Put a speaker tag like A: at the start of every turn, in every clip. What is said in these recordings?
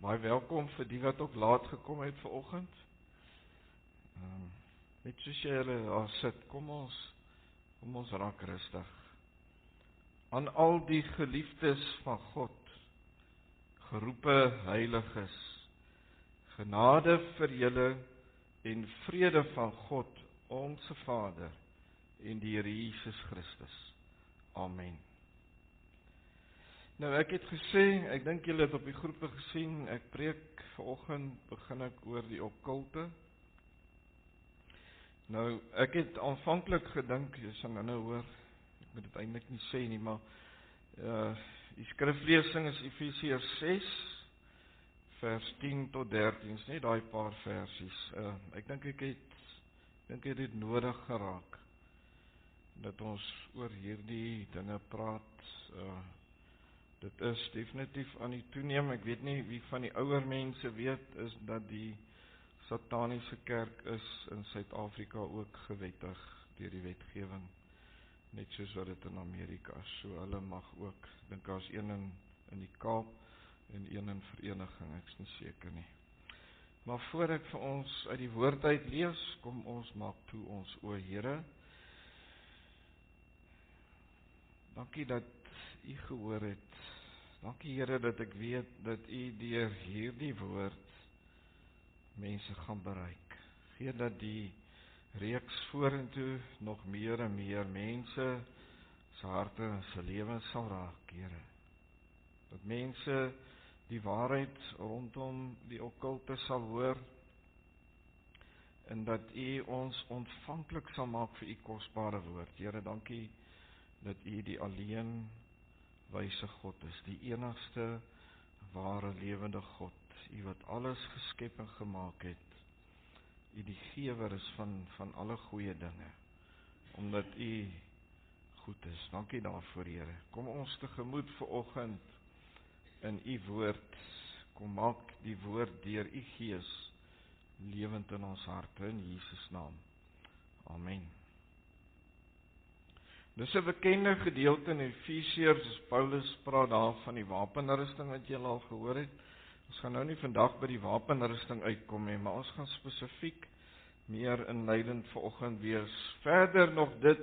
A: Baie welkom vir die wat ook laat gekom het vanoggend. Net soos jy daar sit, kom ons raak rustig. Aan al die geliefdes van God, geroepe heiliges, genade vir julle en vrede van God, ons Vader en die Here Jesus Christus. Amen. Nou ek het gesê, ek dink julle het op die groepe gesien, ek preek vanoggend, begin ek oor die okkulte. Nou, ek het aanvanklik gedink, jy sal nou hoor, ek moet dit eintlik nie sê nie, maar die skriflesing is Efesiërs 6, vers 10 tot 13, is net daai paar versies. Ek dink ek het dit nodig geraak, dat ons oor hierdie dinge praat. Dit is definitief aan die toeneem. Ek weet nie wie van die ouer mense weet, is dat die sataniese kerk is in Suid-Afrika ook gewettig deur die wetgewing, net soos wat dit in Amerika is. So hulle mag ook, ek dink daar's een in die Kaap en een in Vereniging, ek is nie seker nie. Maar voor ek vir ons uit die woord uit lees, kom ons maak toe ons o Here. Dankie dat U gehoor het. Dankie Here dat ek weet dat U deur hierdie woord mense gaan bereik. Gee dat die reeks vorentoe nog meer en meer mense se harte en se lewens sal raak, Here. Dat mense die waarheid rondom die okkulte sal hoor en dat U ons ontvanklik sal maak vir U kosbare woord. Here, dankie dat U die alleen wyse God is, die enigste ware lewende God, U wat alles geskep en gemaak het, U die gewer is van alle goeie dinge, omdat U goed is. Dankie daarvoor, Here. Kom ons tegemoet vanoggend in U woord, kom maak die woord deur U Gees lewend in ons harte, in Jesus naam. Amen. Dis 'n bekende gedeelte in Efesiërs, Paulus praat daar van die wapenrusting wat jy al gehoor het. Ons gaan nou nie vandag by die wapenrusting uitkom nie, maar ons gaan spesifiek meer inleidend vanoggend wees. Verder nog dit,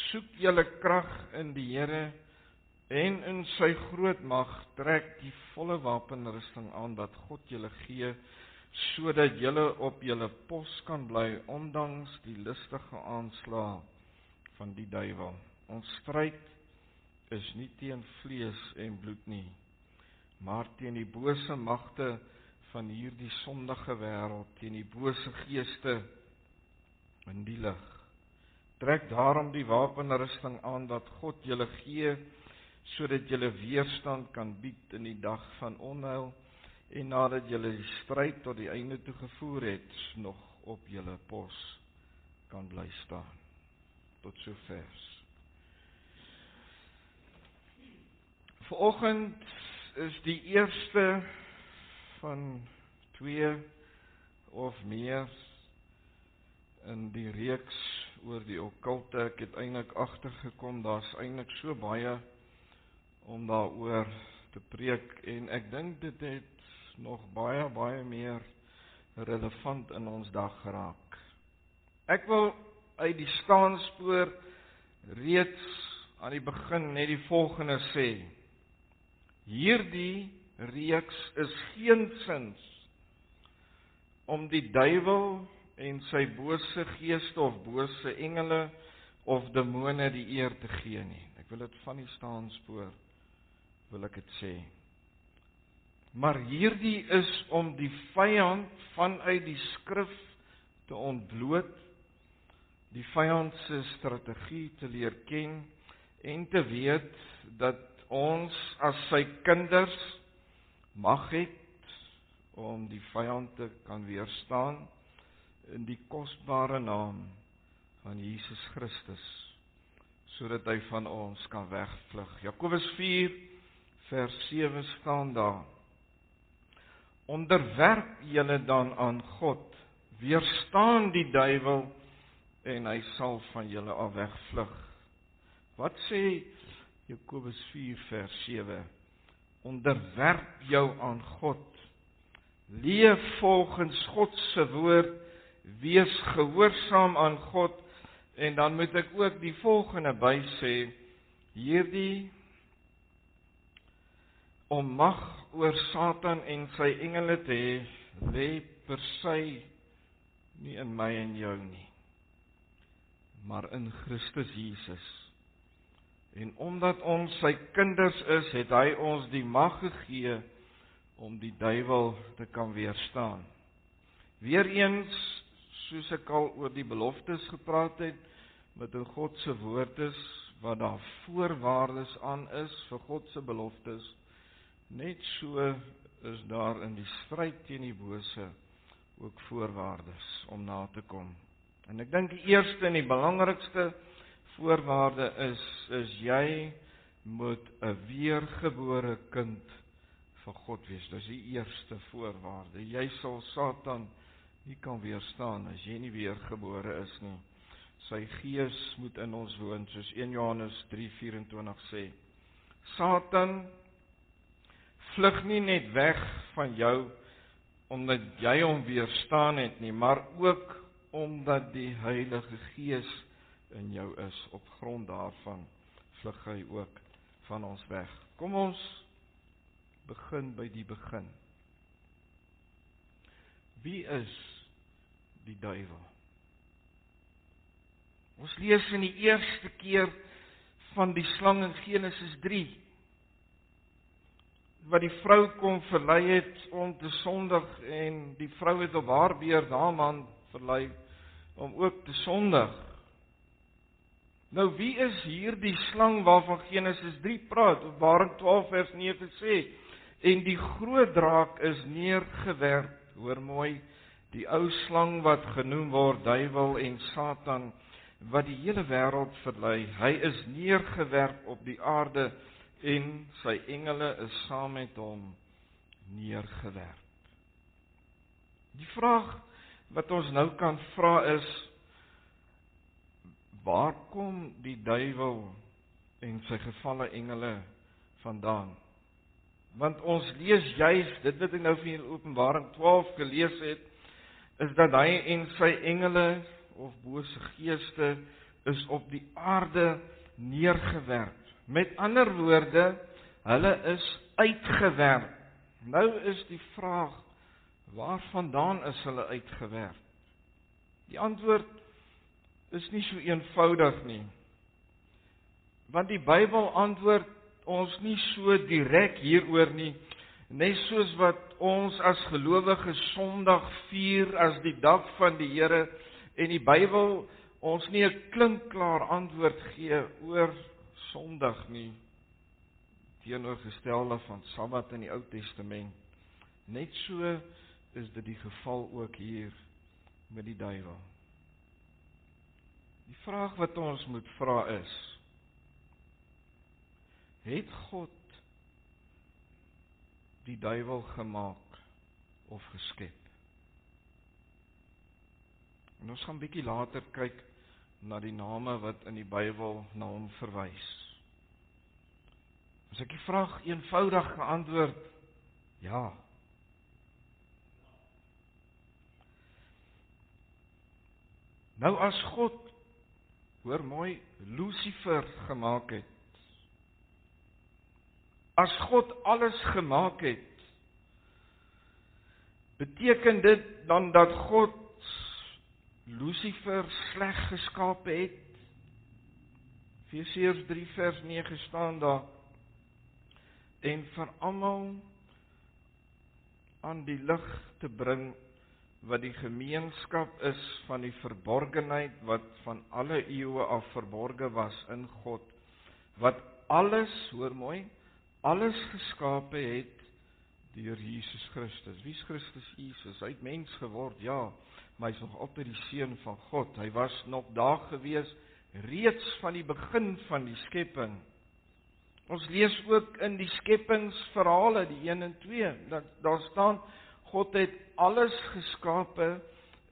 A: soek julle krag in die Here en in sy groot mag, trek die volle wapenrusting aan wat God julle gee, sodat julle op julle pos kan bly, ondanks die listige aanslae van die duiwel. Ons stryd is nie teen vlees en bloed nie, maar teen die bose magte van hierdie sondige wêreld, teen die bose geeste in die lig. Trek daarom die wapenrusting aan wat God julle gee, sodat julle weerstand kan bied in die dag van onheil en nadat julle die stryd tot die einde toe gevoer het, nog op julle pos kan bly staan. Tot sover. Vanoggend is die eerste van 2 of meer in die reeks oor die okkulte. Ek het eintlik agtergekom, daar's eintlik so baie om daaroor te preek en ek dink dit het nog baie meer relevant in ons dag geraak. Ek wil uit die staanspoor reeds aan die begin net die volgende sê. Hierdie reeks is geensins om die duiwel en sy bose geeste of bose engele of demone die eer te gee nie. Ek wil dit van die staanspoor wil ek dit sê. Maar hierdie is om die vyand vanuit die skrif te ontbloot, die vyand se strategie te leer ken en te weet dat ons as sy kinders mag het om die vyand te kan weerstaan in die kosbare naam van Jesus Christus, sodat hy van ons kan wegvlug. Jakobus 4 vers 7 staan daar: Onderwerp julle dan aan God, weerstaan die duiwel en hy sal van julle af wegvlug. Wat sê Jakobus 4 vers 7? Onderwerp jou aan God, leef volgens God se woord, wees gehoorsaam aan God, en dan moet ek ook die volgende by sê, hierdie om mag oor Satan en sy engele te hê, lê per se nie in my en jou nie, maar in Christus Jesus. En omdat ons sy kinders is, het hy ons die mag gegee om die duiwel te kan weerstaan. Weereens, soos ek al oor die beloftes gepraat het, wat in God se woord is, wat daar voorwaardes aan is vir God se beloftes, net so is daar in die stryd teen die bose ook voorwaardes om na te kom. En ek dink die eerste en die belangrikste voorwaarde is jy moet 'n weergebore kind van God wees. Dis die eerste voorwaarde. Jy sal Satan nie kan weerstaan as jy nie weergebore is nie. Sy gees moet in ons woon, soos 1 Johannes 3:24 sê. Satan vlug nie net weg van jou omdat jy hom weerstaan het nie, maar ook omdat die Heilige Gees in jou is. Op grond daarvan vlug hy ook van ons weg. Kom ons begin by die begin. Wie is die duiwel? Ons lees in die eerste keer van die slang in Genesis 3, wat die vrou kom verlei het om te sondig, en die vrou het op haar beurt Haman verlei om ook te sondig. Nou wie is hier die slang waarvan Genesis 3 praat? Openbaring 12 vers 9 sê, en die groot draak is neergewerp, hoor mooi, die ou slang wat genoem word duiwel en Satan, wat die hele wêreld verlei. Hy is neergewerp op die aarde en sy engele is saam met hom neergewerp. Die vraag wat ons nou kan vra is, waar kom die duiwel en sy gevalle engele vandaan? Want ons lees juis, dit wat ek nou vir julle Openbaring 12 gelees het, is dat hy en sy engele, of bose geeste, is op die aarde neergewerp. Met ander woorde, hulle is uitgewerp. Nou is die vraag, waarvandaan is hulle uitgewerp? Die antwoord is nie so eenvoudig nie. Want die Bybel antwoord ons nie so direk hieroor nie, net soos wat ons as gelowiges Sondag vier as die dag van die Here, en die Bybel ons nie 'n klinkklaar antwoord gee oor Sondag nie, teenoorgestelde van Sabbat in die Ou Testament. Net so is dit die geval ook hier met die duiwel. Die vraag wat ons moet vra is, het God die duiwel gemaak of geskep? En ons gaan bietjie later kyk na die name wat in die Bybel na hom verwys. As ek die vraag eenvoudig geantwoord, ja. Nou as God, hoor mooi, Lucifer gemaak het, as God alles gemaak het, beteken dit dan dat God Lucifer sleg geskape het? Efesiërs 3 vers 9 staan daar, en vir almal aan die lig te bring, wat die gemeenskap is van die verborgenheid, wat van alle eeue af verborge was in God, wat alles, hoor mooi, alles geskape het deur Jesus Christus. Wie is Christus Jesus? Hy het mens geword, ja, maar hy is nog altyd die seun van God. Hy was nog daar gewees, reeds van die begin van die skepping. Ons lees ook in die skepingsverhale, die 1 en 2, dat daar staan, God het alles geskape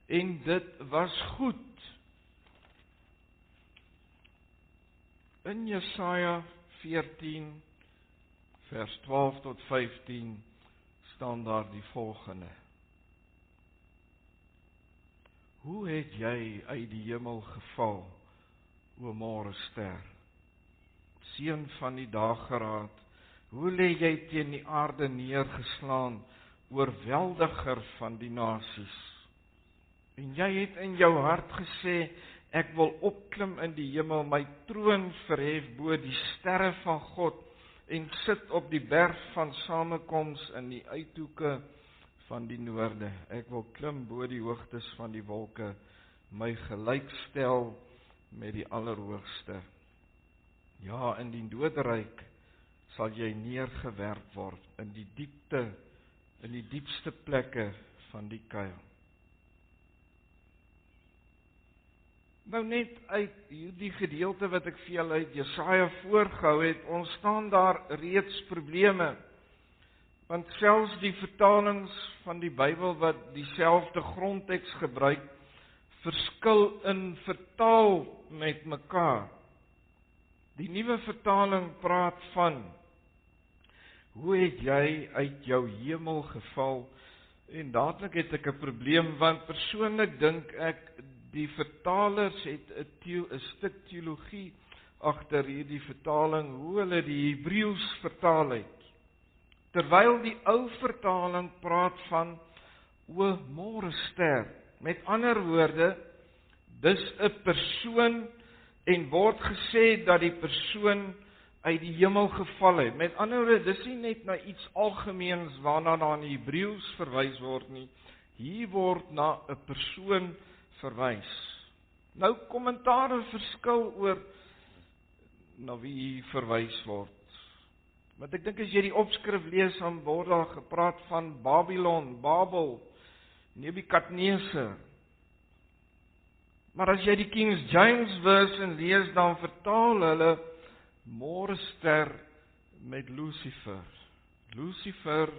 A: en dit was goed. In Jesaja 14 vers 12 tot 15 staan daar die volgende. Hoe het jy uit die hemel geval, o môrester? Seun van die dageraad, hoe lê jy teen die aarde neergeslaan, oorweldiger van die nasies? En jy het in jou hart gesê, ek wil opklim in die hemel, my troon verhef bo die sterre van God, en sit op die berg van samekoms in die uithoeke van die noorde. Ek wil klim bo die hoogtes van die wolke, my gelykstel met die Allerhoogste. Ja, in die doderyk sal jy neergewerp word, in die diepte, in die diepste plekke van die kuil. Nou net uit hierdie gedeelte wat ek vir julle uit Jesaja voorgehou het, ontstaan daar reeds probleme. Want selfs die vertalings van die Bybel wat dieselfde grondteks gebruik, verskil in vertaal met mekaar. Die nuwe vertaling praat van, hoe het jy uit jou hemel geval? En dadelik het ek 'n probleem, want persoonlik dink ek, die vertalers het 'n stuk teologie agter hierdie vertaling, hoe hulle die Hebreëus vertaal het. Terwyl die ou vertaling praat van, o môrester. Met ander woorde, dis 'n persoon en word gesê dat die persoon uit die hemel geval het. Met ander woorde, dis nie net na iets algemeens waarna daar in Hebreëus verwys word nie. Hier word na 'n persoon verwys. Nou kommentaar verskil oor na wie hier verwys word. Want ek dink as jy die opskrif lees, dan word daar gepraat van Babylon, Babel, Nebukadneser. Maar as jy die King James Version lees, dan vertaal hulle môrester met Lucifer. Lucifer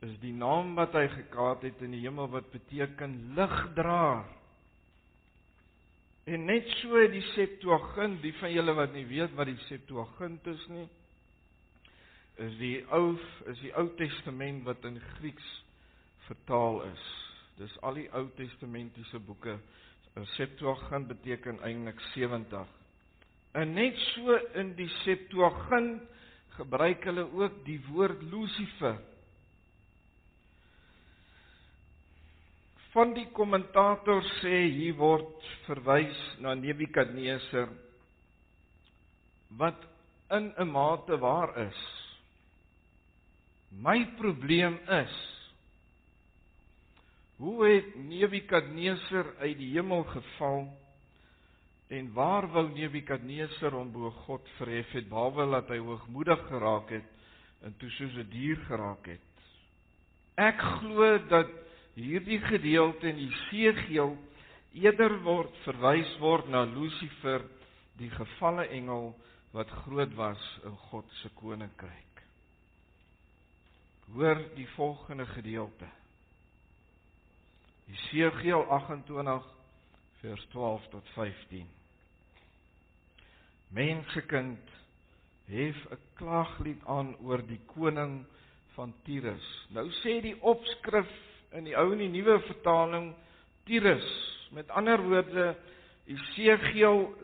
A: is die naam wat hy gehad het in die hemel wat beteken ligdraer. En net so die Septuagint, die van julle wat nie weet wat die Septuagint is nie, is die Ou Testament wat in Grieks vertaal is. Dis al die Ou Testamentiese boeke. Septuagint beteken eintlik 70. En net so in die Septuagint gebruik hulle ook die woord Lucifer. Van die kommentators sê hier word verwys na Nebukadneser, wat in 'n mate waar is. My probleem is, hoe het Nebukadneser uit die hemel geval, en waar wou Nebukadneser hom bo God verhef het, behalwe dat hy hoogmoedig geraak het, en toe soos 'n dier geraak het. Ek glo dat hierdie gedeelte in Jesegiel eerder verwys word na Lucifer, die gevalle engel wat groot was in God se koninkryk. Hoor die volgende gedeelte. Jesegiel 28 vers 12 tot 15. Mensekind, hef 'n klaaglied aan oor die koning van Tyrus. Nou sê die opskrif in die ou en die nuwe vertaling Tyrus. Met ander woorde, Jesegiel,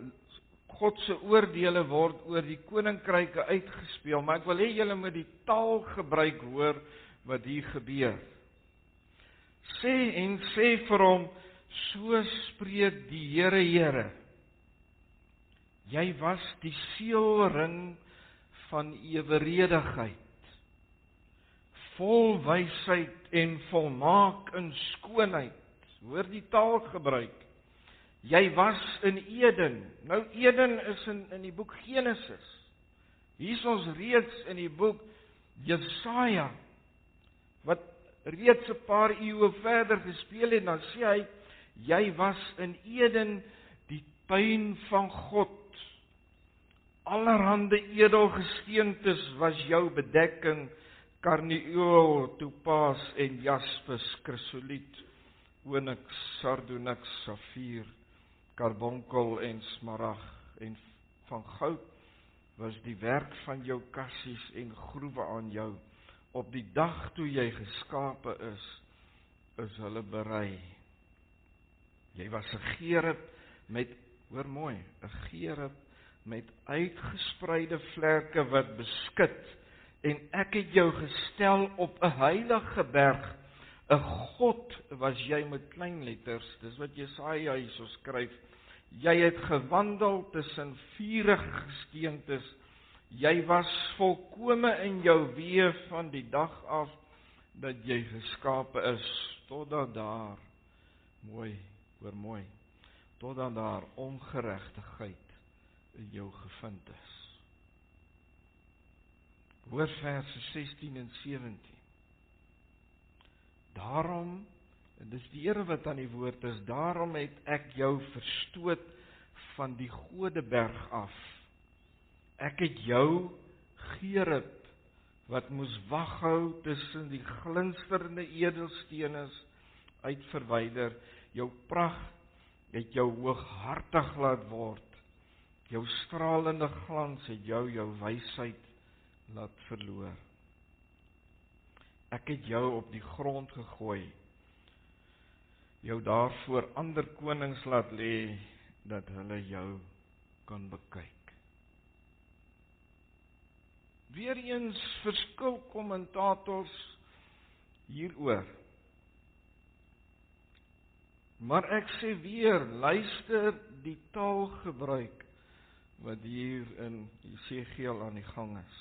A: God se oordeele word oor die koninkryke uitgespeel, maar ek wil hê julle moet die taal gebruik hoor wat hier gebeur. Sê vir hom, so spreek die Here. Jy was die seelring van eweredigheid, vol wysheid en volmaak in skoonheid. Hoor die taal gebruik. Jy was in Eden. Nou Eden is in die boek Genesis. Hier is ons reeds in die boek Jesaja, wat reeds 'n paar eeue verder gespeel het, dan sê hy, jy was in Eden, die tuin van God. Allerhande edelgesteentes was jou bedekking, karnieul, topaas en jaspis, krisoliet, onyx, sardonyx, safier, karbonkel en smarag, en van goud was die werk van jou kassies en groewe aan jou. Op die dag toe jy geskape is hulle berei. Jy was 'n gerub met, hoor mooi, 'n gerub met uitgespreide vlerke wat beskud, en ek het jou gestel op 'n heilige berg. 'n God was jy met klein letters, dis wat Jesaja hierso skryf. Jy het gewandel tussen vurige gesteentes. Jy was volkome in jou weë van die dag af dat jy geskape is, totdat daar, mooi, hoor mooi, totdat daar ongeregtigheid in jou gevind is. Hoor verse 16 en 17. Daarom, en dis die Here wat aan die woord is, daarom het ek jou verstoot van die Godeberg af. Ek het jou gerub, wat moes waghou tussen die glinsterende edelstene uit verwyder. Jou pragt het jou hooghartig laat word. Jou stralende glans het jou wysheid laat verloor. Ek het jou op die grond gegooi, jou daarvoor ander konings laat lê, dat hulle jou kan bekyk. Weereens verskil kommentators hieroor. Maar ek sê weer, luister die taalgebruik wat hier in Jesegiel aan die gang is.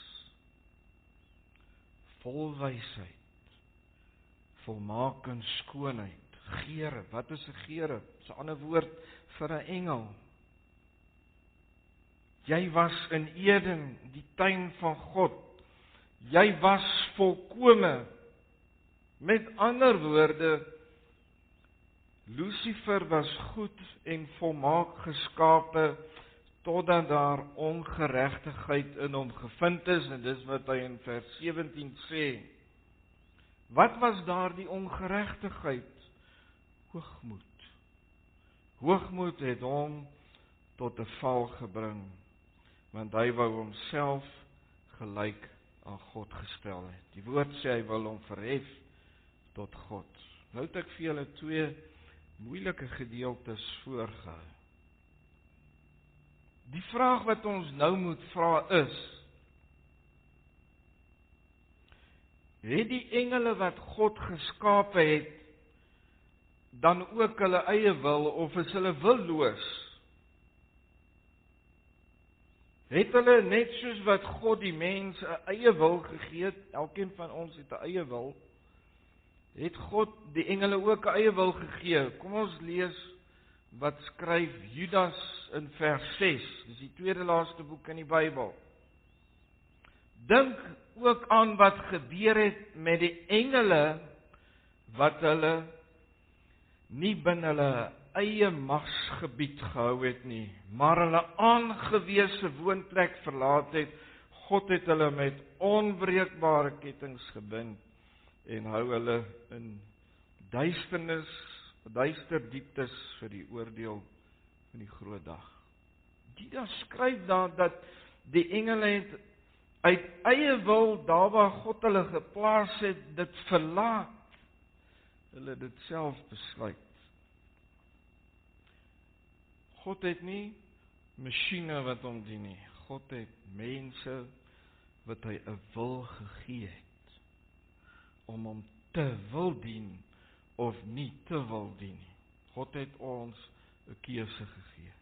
A: Vol wysheid, volmaak in skoonheid, gerub. Wat is 'n gerub? Dis 'n ander woord vir 'n engel. Jy was in Eden, die tuin van God. Jy was volkome. Met ander woorde, Lucifer was goed en volmaak geskape, totdat daar ongeregtigheid in hom gevind is, en dis wat hy in vers 17 sê. Wat was daar die ongeregtigheid? Hoogmoed. Hoogmoed het hom tot 'n val gebring, want hy wou homself gelyk aan God gestel het. Die woord sê hy wil hom verhef tot God. Nou het ek vir julle twee moeilike gedeeltes voorgehou. Die vraag wat ons nou moet vra is, het die engele wat God geskape het, dan ook hulle eie wil, of is hulle willoos? Het hulle net soos wat God die mens 'n eie wil gegee het, elkeen van ons het 'n eie wil, het God die engele ook 'n eie wil gegee? Kom ons lees wat skryf Judas in vers 6, dis die tweede laaste boek in die Bybel. Dink ook aan wat gebeur het met die engele, wat hulle nie binne hulle eie magsgebied gehou het nie, maar hulle aangewese woonplek verlaat het. God het hulle met onbreekbare kettinge gebind en hou hulle in duister dieptes vir die oordeel van die groot dag. Judas skryf daar dat die engele het uit eie wil, daar waar God hulle geplaas het, dit verlaat. Hulle dit self besluit. God het nie masjiene wat hom dien nie. God het mense wat hy 'n wil gegee het, om hom te wil dien, of nie te wil dien nie. God het ons 'n keuse gegee.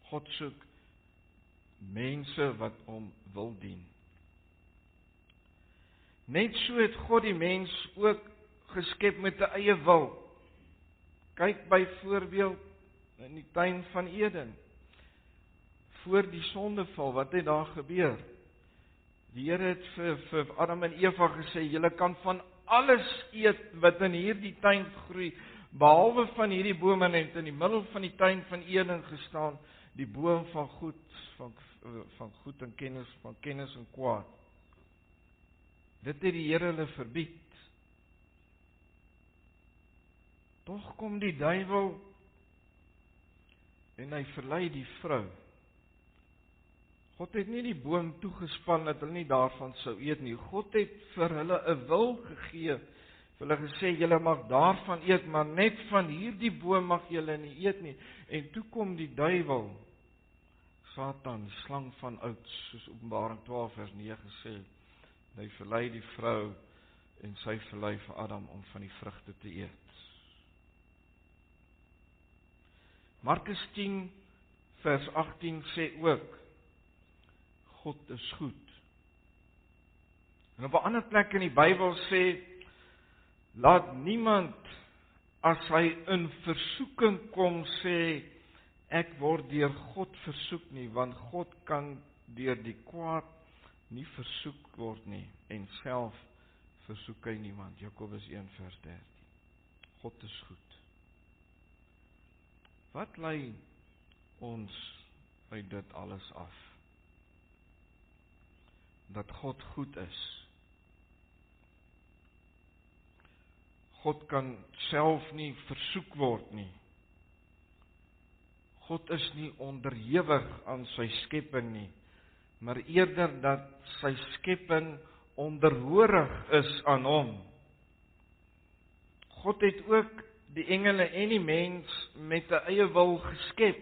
A: God soek mense wat hom wil dien. Net so het God die mens ook geskep met 'n eie wil. Kyk byvoorbeeld in die tuin van Eden. Voor die sondeval, wat het daar gebeur? Die Here het vir Adam en Eva gesê, julle kan van alles eet wat in hierdie tuin groei, behalwe van hierdie boom, en het in die middel van die tuin van Eden gestaan, die boom van goed, van goed en kennis, van kennis en kwaad. Dit het die Here hulle verbied. Tog kom die duiwel en hy verlei die vrou. God het nie die boom toegespan dat hulle nie daarvan sou eet nie. God het vir hulle 'n wil gegee Hulle gesê, julle mag daarvan eet, maar net van hierdie boom mag julle nie eet nie. En toe kom die duiwel, Satan, die slang van oud, soos Openbaring 12 vers 9 sê, hy verlei die vrou en sy verlei vir Adam om van die vrugte te eet. Markus 10 vers 18 sê ook, God is goed. En op 'n ander plek in die Bybel sê, laat niemand as hy in versoeking kom sê, ek word deur God versoek nie, want God kan deur die kwaad nie versoek word nie, en self versoek hy niemand. Jakobus 1 vers 13. God is goed. Wat lei ons uit dit alles af? Dat God goed is. God kan self nie versoek word nie. God is nie onderhewig aan sy skepping nie, maar eerder dat sy skepping onderhoorig is aan hom. God het ook die engele en die mens met 'n eie wil geskep.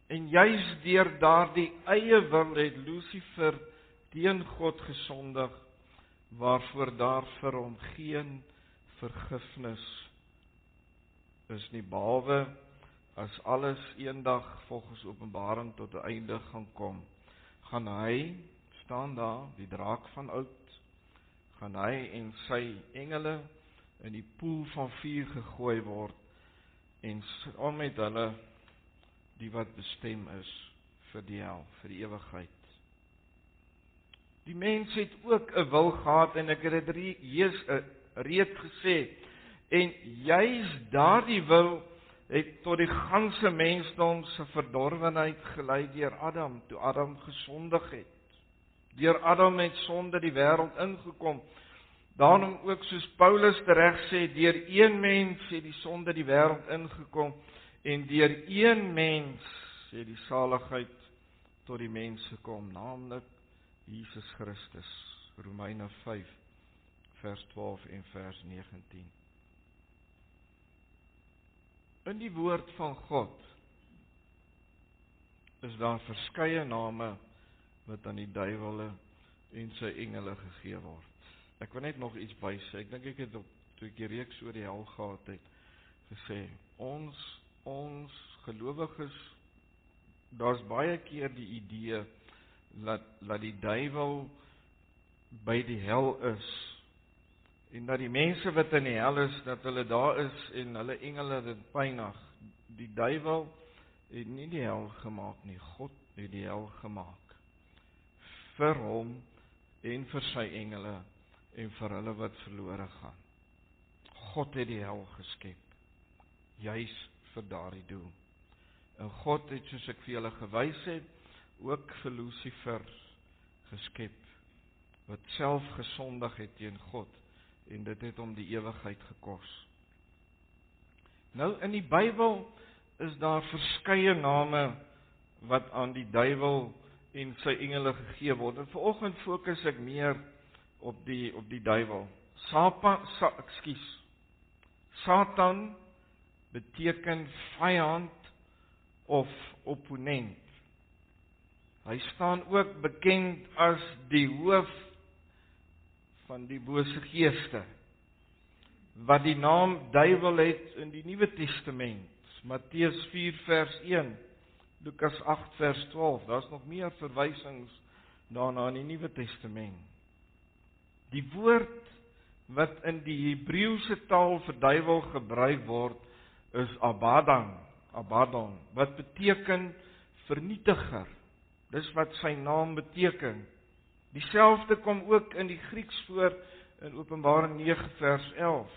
A: En juis deur daardie eie wil het Lucifer teen God gesondig, waarvoor daar vir hom geen vergifnis is nie, behalwe as alles eendag volgens Openbaring tot 'n einde gaan kom, gaan hy, staan daar, die draak van oud, gaan hy en sy engele in die poel van vuur gegooi word, en saam met hulle die wat bestem is vir die hel, vir die ewigheid. Die mens het ook 'n wil gehad, en ek het dit reeds gesê, en juis daardie wil het tot die ganse mensdom se verdorwenheid gelei deur Adam, toe Adam gesondig het. Deur Adam het sonde die wêreld ingekom. Daarom ook soos Paulus reg sê, deur een mens het die sonde die wêreld ingekom, en deur een mens het die saligheid tot die mens gekom, naamlik Jesus Christus. Romeine 5 vers 12 en vers 19. In die woord van God is daar verskeie name wat aan die duiwele en sy engele gegee word. Ek wil net nog iets bysê. Ek dink ek het toe ek die reeks oor die hel gehad het, gesê, ons gelowiges, daar's baie keer die idee dat die duiwel by die hel is, en dat die mense wat in die hel is, dat hulle daar is en hulle engele dit pynig. Die duiwel het nie die hel gemaak nie, God het die hel gemaak. Vir hom en vir sy engele en vir hulle wat verlore gaan. God het die hel geskep, juis vir daardie doel. En God het, soos ek vir julle gewys het, ook vir Lucifer geskep, wat self gesondig het teen God, en dit het hom die ewigheid gekos. Nou, in die Bybel is daar verskeie name wat aan die duiwel en sy engele gegee word. En vanoggend fokus ek meer op die duiwel. Satan beteken vyand of opponent. Hy staan ook bekend as die hoof van die bose geeste, wat die naam duiwel het in die Nuwe Testament. Matteus 4 vers 1, Lukas 8 vers 12, daar's nog meer verwysings daarna in die Nuwe Testament. Die woord wat in die Hebreëse taal vir duiwel gebruik word, is Abaddon, wat beteken vernietiger. Dis wat sy naam beteken. Dieselfde kom ook in die Grieks voor in Openbaring 9 vers 11.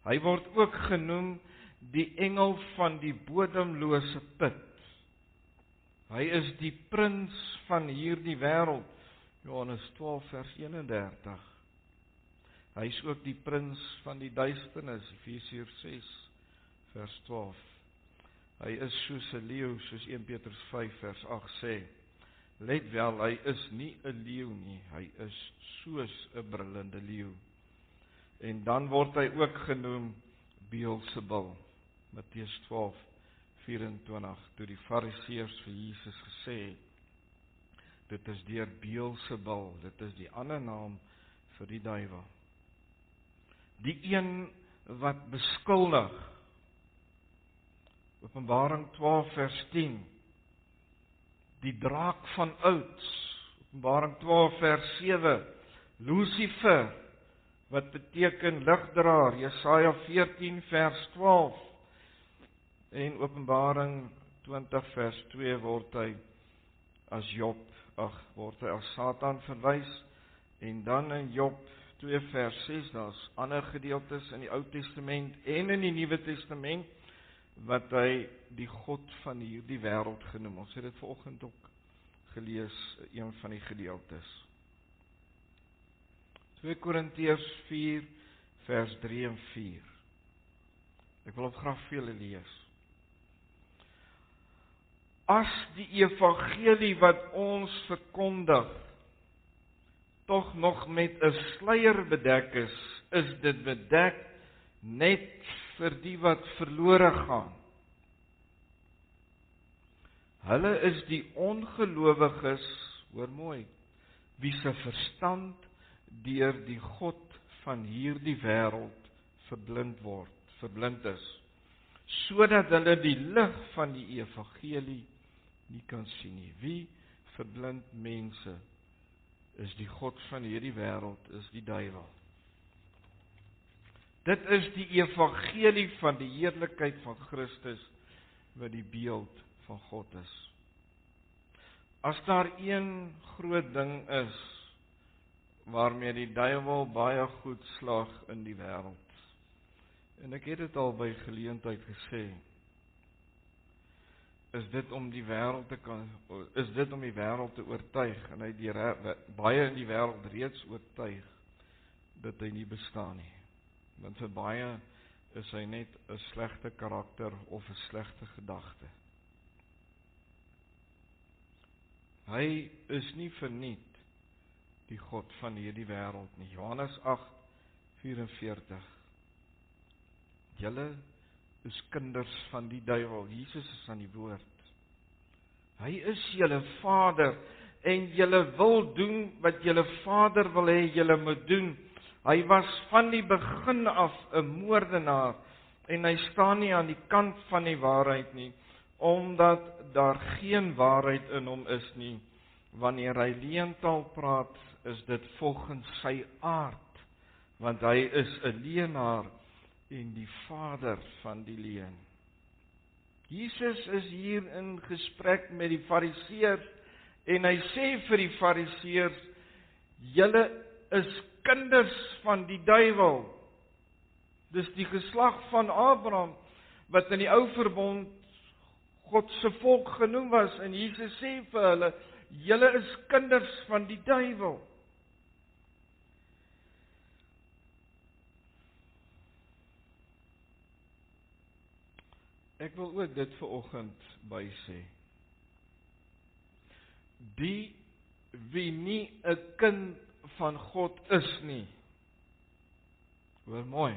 A: Hy word ook genoem die engel van die bodemlose put. Hy is die prins van hierdie wêreld, Johannes 12 vers 31. Hy is ook die prins van die duisternis, Efesiërs 6 vers 12. Hy is soos 'n leeu, soos 1 Petrus 5 vers 8 sê. Let wel, hy is nie 'n leeu nie, hy is soos 'n brullende leeu. En dan word hy ook genoem Beelzebul. Matteus 12:24, toe die Fariseërs vir Jesus gesê het, dit is deur Beelzebul, dit is die ander naam vir die duiwel. Die een wat beskuldig. Openbaring 12:10, die draak van ouds. Openbaring 12:7, Lucifer, wat beteken ligdraer, Jesaja 14:12, en Openbaring 20:2 word hy as Satan verwys, en dan in Job 2:6, daar's ander gedeeltes in die Ou Testament en in die Nuwe Testament, wat hy die God van hierdie wêreld genoem. Ons het dit vanoggend ook gelees, een van die gedeeltes. 2 Korintiërs 4:3 en 4. Ek wil op graag vir julle lees. As die evangelie wat ons verkondig tog nog met 'n sluier bedek is dit bedek net vir die wat verlore gaan. Hulle is die ongelowiges, hoor mooi, wie se verstand deur die God van hierdie wêreld verblind is, sodat hulle die lig van die evangelie nie kan sien nie. Wie verblind mense is die God van hierdie wêreld, is die duiwel. Dit is die evangelie van die heerlikheid van Christus, wat die beeld van God is. As daar een groot ding is, waarmee die duiwel baie goed slag in die wêreld, en ek het dit al by geleentheid gesê, is dit om die wêreld te oortuig, en hy het baie in die wêreld reeds oortuig, dat hy nie bestaan nie. Want vir baie is hy net 'n slegte karakter of 'n slegte gedagte. Hy is nie verniet, die God van hierdie wêreld nie. Johannes 8:44. Julle is kinders van die duiwel. Jesus is aan die woord. Hy is julle vader, en julle wil doen wat julle vader wil hê julle moet doen. Hy was van die begin af 'n moordenaar, en hy staan nie aan die kant van die waarheid nie, omdat daar geen waarheid in hom is nie. Wanneer hy leentaal praat, is dit volgens sy aard, want hy is 'n leienaar en die vader van die leuen. Jesus is hier in gesprek met die Fariseërs, en hy sê vir die Fariseërs, julle is kinders van die duiwel. Dis die geslag van Abraham, wat in die ou verbond God se volk genoem was, en Jesus sê vir hulle, julle is kinders van die duiwel. Ek wil ook dit vanoggend by sê. Die wie nie 'n kind van God is nie, hoor mooi,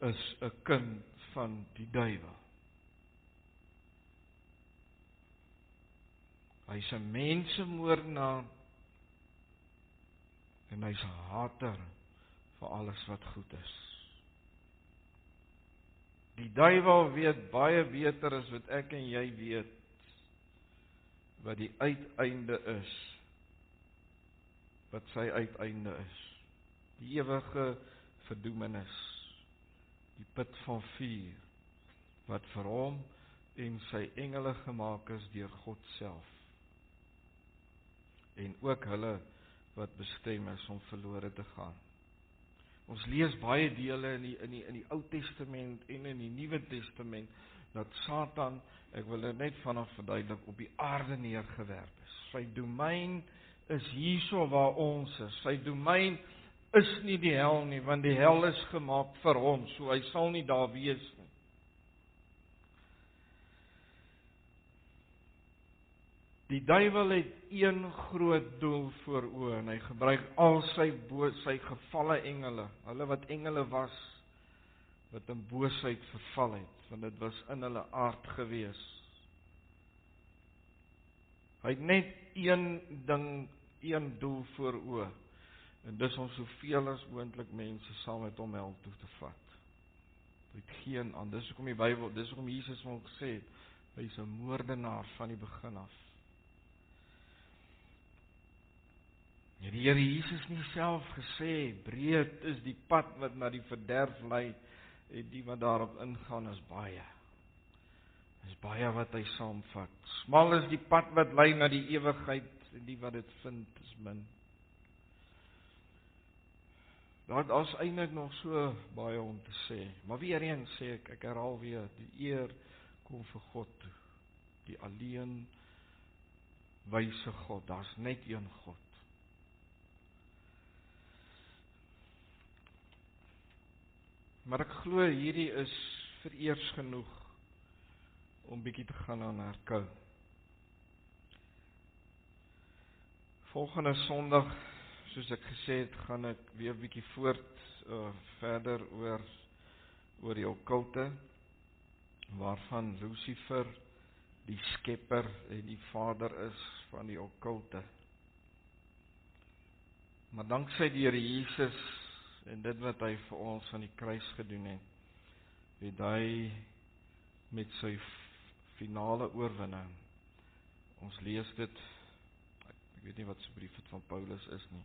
A: is 'n kind van die duiwel. Hy's 'n mensemoordenaar, en hy's 'n hater vir alles wat goed is. Die duiwel weet baie beter as wat ek en jy weet, wat die uiteinde is, wat sy uiteinde is. Die ewige verdoemenis, die put van vuur, wat vir hom en sy engele gemaak is deur God self. En ook hulle wat bestem is om verlore te gaan. Ons lees baie dele in die Ou Testament en in die Nuwe Testament, dat Satan, ek wil dit net vanaf verduidelik, op die aarde neergewerp is. Sy domein is hierso waar ons is. Sy domein is nie die hel nie, want die hel is gemaak vir hom, so hy sal nie daar wees nie. Die duiwel het een groot doel voor oë en hy gebruik al sy gevalle engele, hulle wat engele was, wat in boosheid verval het, want dit was in hulle aard gewees. Hy het net een ding, een doel voor oë, en dis om soveel as moontlik mense saam met hom hel toe te vat. Hy het geen aan, dis hoekom die Bybel, dis hoekom Jesus hom gesê het, hy is 'n moordenaar van die begin af. Het die Here Jesus nie self gesê, breed is die pad wat na die verderf lei, en die wat daarop ingaan is baie. Is baie wat hy saamvat. Smal is die pad wat lei na die ewigheid, en die wat dit vind is min. Daar's eintlik nog so baie om te sê, maar weer eens sê ek herhaal weer, die eer kom vir God toe. Die alleen wyse God, daar's net een God. Maar ek glo hierdie is vereers genoeg om bietjie te gaan aan herkou. Volgende Sondag, soos ek gesê het, gaan ek weer bietjie verder oor die okkulte, waarvan Lucifer die skepper en die vader is van die okkulte. Maar danksy die Here Jesus en dit wat hy vir ons aan die kruis gedoen het hy met sy finale oorwinning, ons lees dit, ek weet nie wat se brief het van Paulus is nie,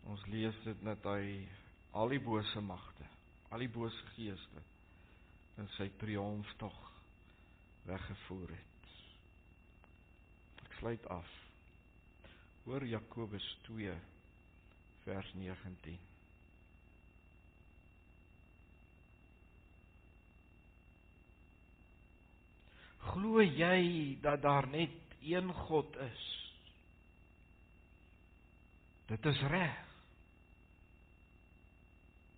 A: ons lees dit dat hy al die bose magte, al die bose geeste in sy triomftog weggevoer het. Ek sluit af. Hoor Jakobus 2 vers 19. Glo jy dat daar net een God is? Dit is reg.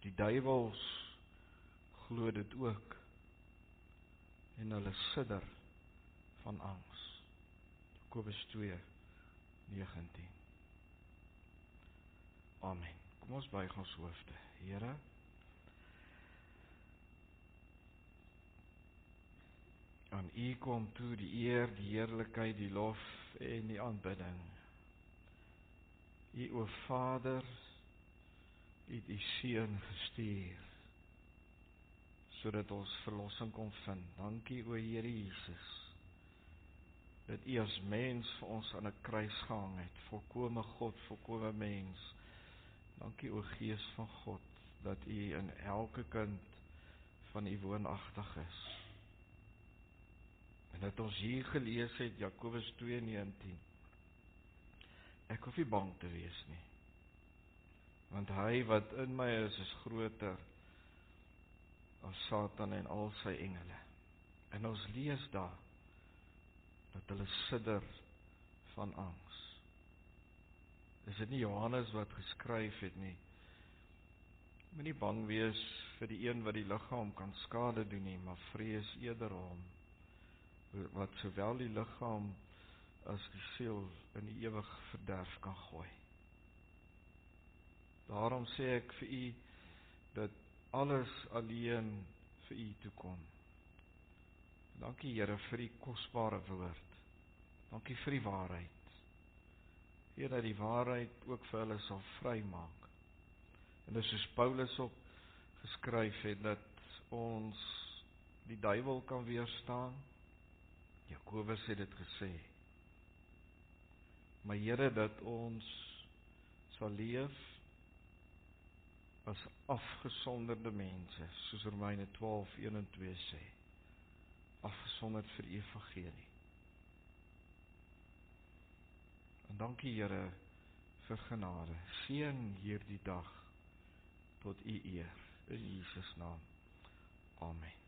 A: Die duiwels glo dit ook. En hulle sidder van angs. Jakobus 2:19. Amen. Kom ons buig ons hoofde. Here, aan U kom toe die eer, die heerlikheid, die lof en die aanbidding. U, o Vader, het U Seun gestuur, sodat ons verlossing kon vind. Dankie, o Here Jesus, dat U as mens vir ons aan 'n kruis gehang het, volkome God, volkome mens. Dankie, o Gees van God, dat U in elke kind van U woonagtig is. En dat ons hier gelees het, Jakobus 2:19, ek hoef nie bang te wees nie, want hy wat in my is groter as Satan en al sy engele. En ons lees daar, dat hulle sidder van angs. Is dit nie Johannes wat geskryf het nie? Moenie bang wees vir die een wat die liggaam kan skade doen nie, maar vrees eerder hom, wat sowel die liggaam as die siel in die ewige verderf kan gooi. Daarom sê ek vir U, dat alles alleen vir U toekom. Dankie Here vir die kosbare woord. Dankie vir die waarheid. Here, dat die waarheid ook vir hulle sal vrymaak. En dis soos Paulus ook geskryf het, dat ons die duiwel kan weerstaan. Jakobus het dit gesê. Maar Here, dat ons sal leef as afgesonderde mense, soos Romeine 12:1-2 sê. Afgesonderd vir die evangelie. En dankie Here vir genade. Seën hierdie dag tot U eer. In Jesus naam. Amen.